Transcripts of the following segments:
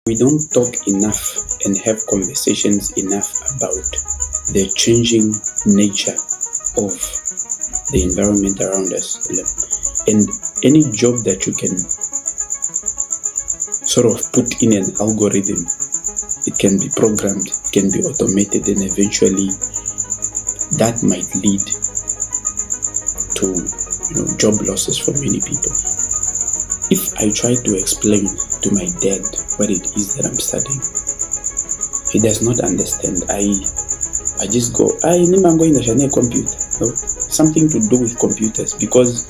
We don't talk enough and have conversations enough about the changing nature of the environment around us. And any job that you can sort of put in an algorithm, it can be programmed, it can be automated, and eventually that might lead to job losses for many people. If I try to explain to my dad what it is that I'm studying, he does not understand. I just go, I'm going to share a computer. No? Something to do with computers, because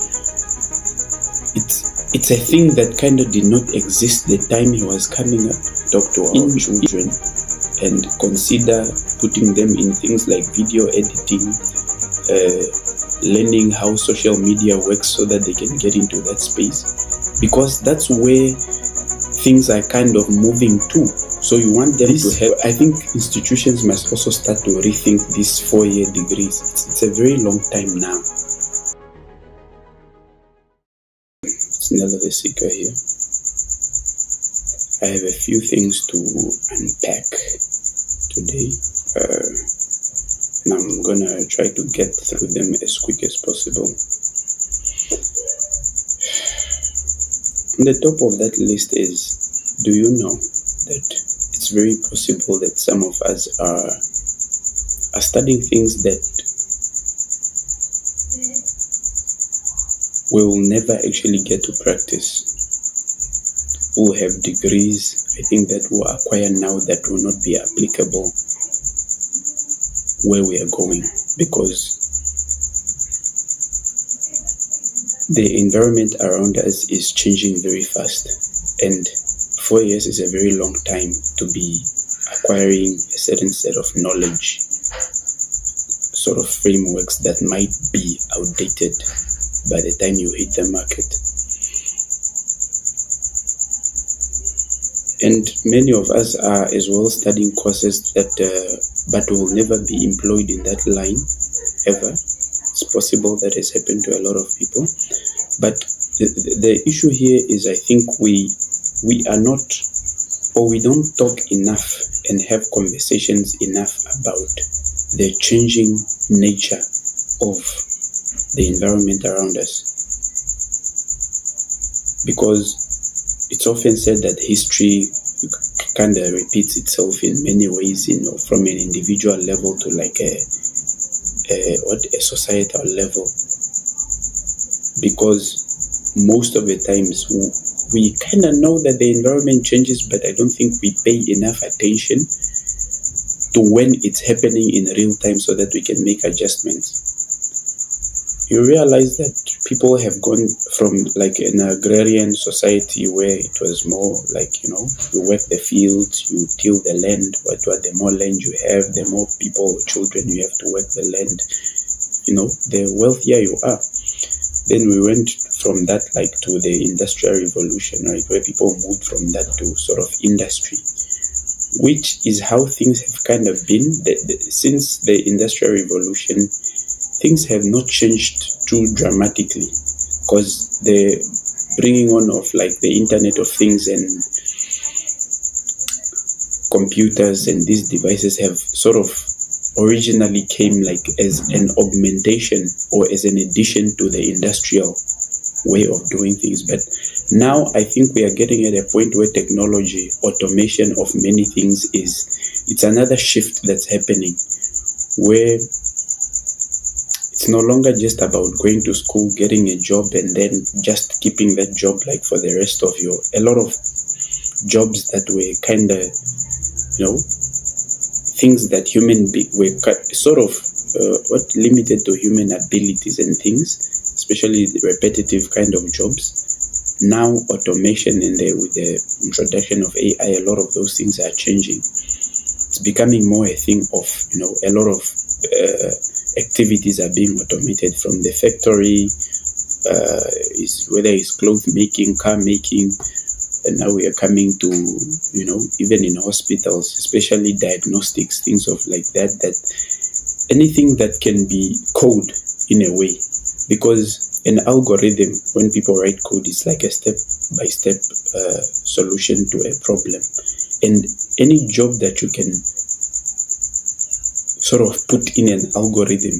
it's a thing that kind of did not exist the time he was coming up. Talk to our children and consider putting them in things like video editing, learning how social media works so that they can get into that space, because that's where things are kind of moving to. So you want them to have, I think institutions must also start to rethink these 4-year degrees. It's a very long time now. It's Nello the Seeker here. I have a few things to unpack today, and I'm gonna try to get through them as quick as possible. On the top of that list is, do you know that it's very possible that some of us are studying things that we will never actually get to practice? We'll have degrees, I think, that we'll acquire now that will not be applicable where we are going, because the environment around us is changing very fast, and 4 years is a very long time to be acquiring a certain set of knowledge, sort of frameworks that might be outdated by the time you hit the market. And many of us are as well studying courses that but will never be employed in that line ever. It's possible that has happened to a lot of people. But the issue here is, I think we are not, or we don't talk enough and have conversations enough about the changing nature of the environment around us. Because it's often said that history kind of repeats itself in many ways, from an individual level to like a societal level. Because most of the times we kind of know that the environment changes, but I don't think we pay enough attention to when it's happening in real time so that we can make adjustments. You realize that people have gone from like an agrarian society where it was more like, you work the fields, you till the land, but the more land you have, the more people or children you have to work the land, the wealthier you are. Then we went from that like to the industrial revolution, right, where people moved from that to sort of industry, which is how things have kind of been. Since the industrial revolution, things have not changed too dramatically, because the bringing on of like the Internet of Things and computers and these devices have sort of originally came like as an augmentation or as an addition to the industrial way of doing things. But now I think we are getting at a point where technology, automation of many things it's another shift that's happening, where it's no longer just about going to school, getting a job, and then just keeping that job like for the rest of a lot of jobs that were kind of, things that were sort of limited to human abilities and things, especially the repetitive kind of jobs. Now automation and with the introduction of AI, a lot of those things are changing. It's becoming more a thing of, a lot of activities are being automated from the factory, whether it's cloth making, car making, and now we are coming to, even in hospitals, especially diagnostics, things of like that anything that can be code in a way, because an algorithm, when people write code, is like a step-by-step solution to a problem. And any job that you can sort of put in an algorithm,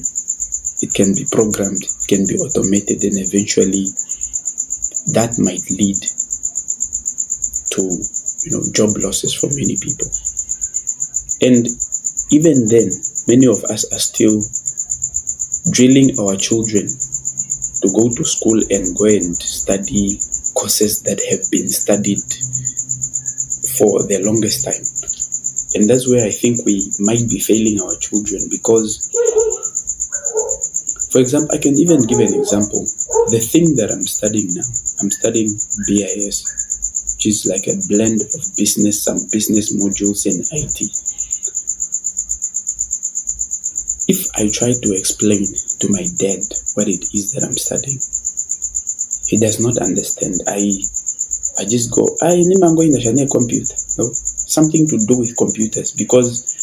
it can be programmed, it can be automated, and eventually that might lead to job losses for many people. And even then, many of us are still drilling our children to go to school and go and study courses that have been studied for the longest time. And that's where I think we might be failing our children, because, for example, I can even give an example. The thing that I'm studying now, I'm studying BIS, which is like a blend of business, some business modules and IT. If I try to explain to my dad what it is that I'm studying, he does not understand. I just go, I'm going to study computer. No? Something to do with computers, because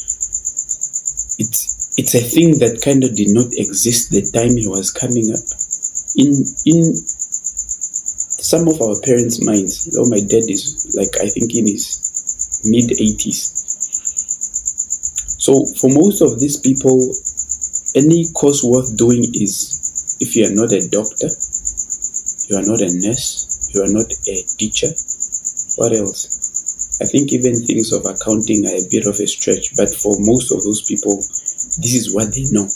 it's a thing that kind of did not exist the time he was coming up. In some of our parents' minds, though my dad is like, I think in his mid-80s. So for most of these people, any course worth doing is, if you are not a doctor, you are not a nurse, you are not a teacher, what else? I think even things of accounting are a bit of a stretch, but for most of those people, this is what they know.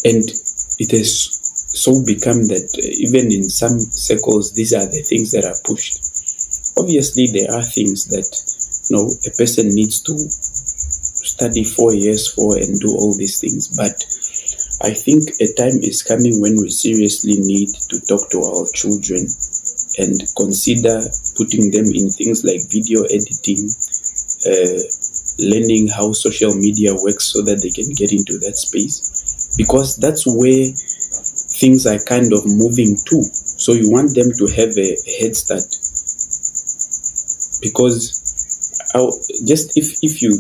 And it has so become that even in some circles, these are the things that are pushed. Obviously, there are things that a person needs to study 4 years for and do all these things, but I think a time is coming when we seriously need to talk to our children and consider putting them in things like video editing, learning how social media works so that they can get into that space, because that's where things are kind of moving to. So you want them to have a head start, because just if you,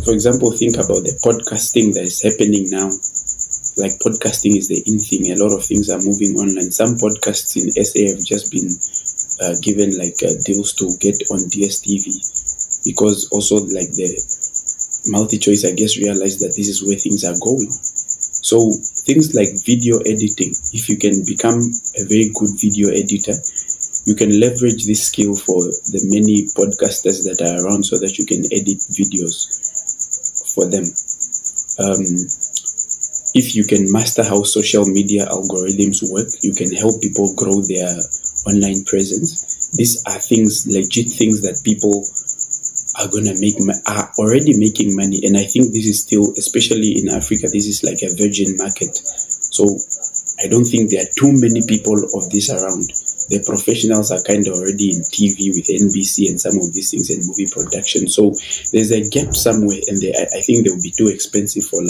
for example, think about the podcasting that is happening now. Like, podcasting is the in thing. A lot of things are moving online. Some podcasts in SA have just been given deals to get on DSTV, because also like the MultiChoice, I guess, realized that this is where things are going. So things like video editing, if you can become a very good video editor, you can leverage this skill for the many podcasters that are around so that you can edit videos for them. If you can master how social media algorithms work, you can help people grow their online presence. These are things, legit things that people are already making money. And I think this is still, especially in Africa, this is like a virgin market. So I don't think there are too many people of this around. The professionals are kind of already in TV with NBC and some of these things, and movie production. So there's a gap somewhere, and I think they will be too expensive for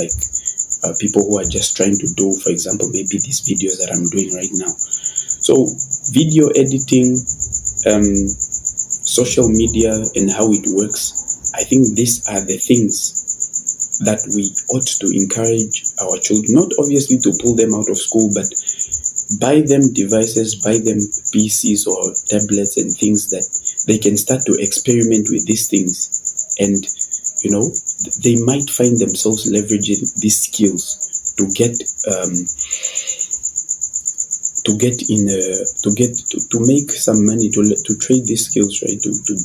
people who are just trying to do, for example, maybe these videos that I'm doing right now. So video editing, social media and how it works, I think these are the things that we ought to encourage our children, not obviously to pull them out of school, but buy them devices, buy them PCs or tablets and things that they can start to experiment with these things. And they might find themselves leveraging these skills to make some money, to trade these skills, right? To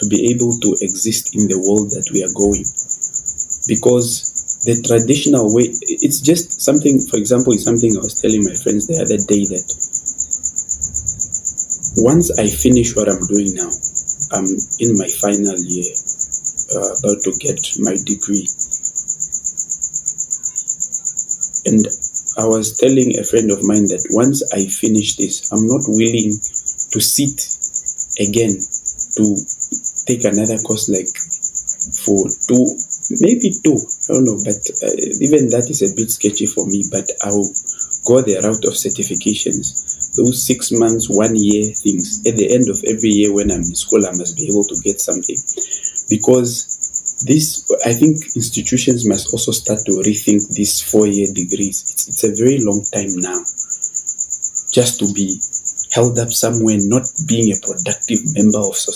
be able to exist in the world that we are going. Because the traditional way, it's just something, for example, is something I was telling my friends the other day, that once I finish what I'm doing now, I'm in my final year, about to get my degree. And I was telling a friend of mine that once I finish this, I'm not willing to sit again to take another course for maybe two, I don't know, but even that is a bit sketchy for me. But I'll go the route of certifications, those 6 months, 1 year things. At the end of every year when I'm in school, I must be able to get something, because I think institutions must also start to rethink these 4-year degrees. It's a very long time now just to be held up somewhere, not being a productive member of society.